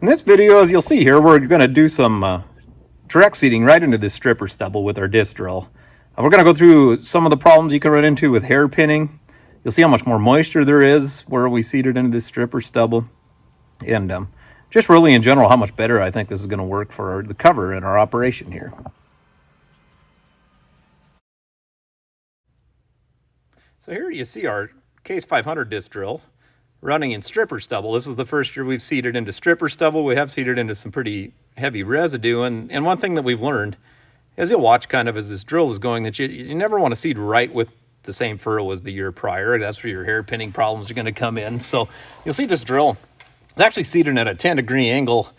In this video, as you'll see here, we're going to do some direct seeding right into this stripper stubble with our disc drill. We're going to go through some of the problems you can run into with hair pinning. You'll see how much more moisture there is where we seed it into this stripper stubble. And just really in general, how much better I think this is going to work for the cover in our operation here. So here you see our Case 500 disc drill running in stripper stubble. This is the first year we've seeded into stripper stubble. We have seeded into some pretty heavy residue. And one thing that we've learned, as you'll watch kind of as this drill is going, that you never want to seed right with the same furrow as the year prior. That's where your hair pinning problems are going to come in. So you'll see this drill is actually seeded at a 10-degree angle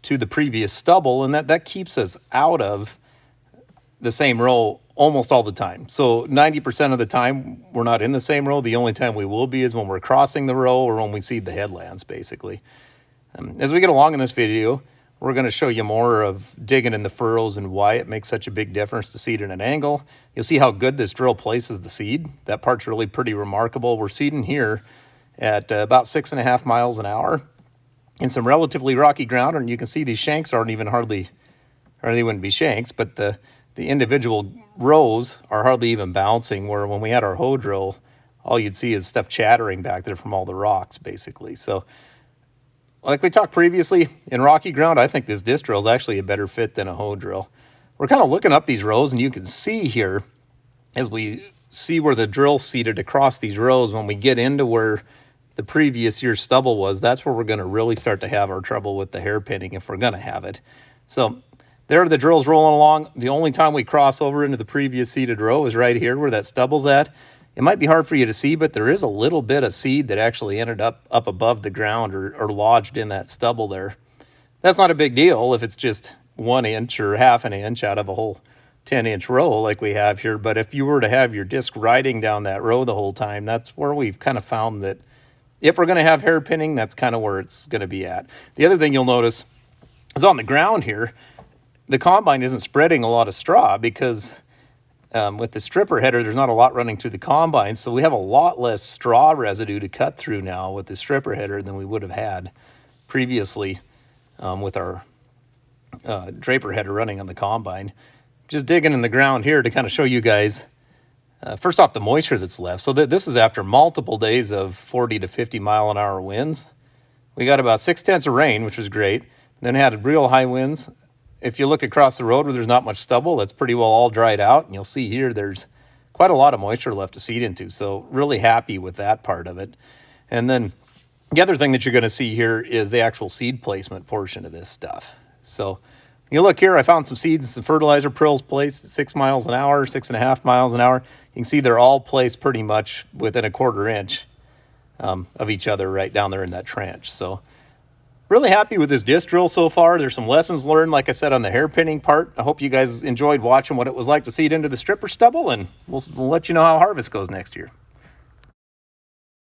to the previous stubble, and that keeps us out of the same row almost all the time. So 90% of the time we're not in the same row. The only time we will be is when we're crossing the row or when we seed the headlands, basically. As we get along in this video, we're going to show you more of digging in the furrows and why it makes such a big difference to seed at an angle. You'll see how good this drill places the seed. That part's really pretty remarkable. We're seeding here at about 6.5 miles an hour in some relatively rocky ground, and you can see these shanks aren't even hardly, or they wouldn't be shanks, but the individual rows are hardly even bouncing, where when we had our hoe drill, all you'd see is stuff chattering back there from all the rocks, basically. So like we talked previously, in rocky ground, I think this disc drill is actually a better fit than a hoe drill. We're kind of looking up these rows, and you can see here, as we see where the drill seated across these rows, when we get into where the previous year's stubble was, that's where we're going to really start to have our trouble with the hair pinning if we're going to have it. So there the drill's rolling along. The only time we cross over into the previous seeded row is right here where that stubble's at. It might be hard for you to see, but there is a little bit of seed that actually ended up above the ground or lodged in that stubble there. That's not a big deal if it's just 1 inch or half an inch out of a whole 10-inch row like we have here. But if you were to have your disc riding down that row the whole time, that's where we've kind of found that if we're going to have hair pinning, that's kind of where it's going to be at. The other thing you'll notice is on the ground here, the combine isn't spreading a lot of straw because with the stripper header, there's not a lot running through the combine. So we have a lot less straw residue to cut through now with the stripper header than we would have had previously with our draper header running on the combine. Just digging in the ground here to kind of show you guys, first off, the moisture that's left. So this is after multiple days of 40 to 50 mile an hour winds. We got about 6/10 of rain, which was great. Then had real high winds. If you look across the road where there's not much stubble, that's pretty well all dried out. And you'll see here there's quite a lot of moisture left to seed into. So really happy with that part of it. And then the other thing that you're going to see here is the actual seed placement portion of this stuff. So when you look here, I found some seeds and some fertilizer prills placed at 6 miles an hour, 6.5 miles an hour. You can see they're all placed pretty much within a 1/4 inch of each other right down there in that trench. So really happy with this disc drill so far. There's some lessons learned, like I said, on the hair pinning part. I hope you guys enjoyed watching what it was like to seed into the stripper stubble, and we'll let you know how harvest goes next year.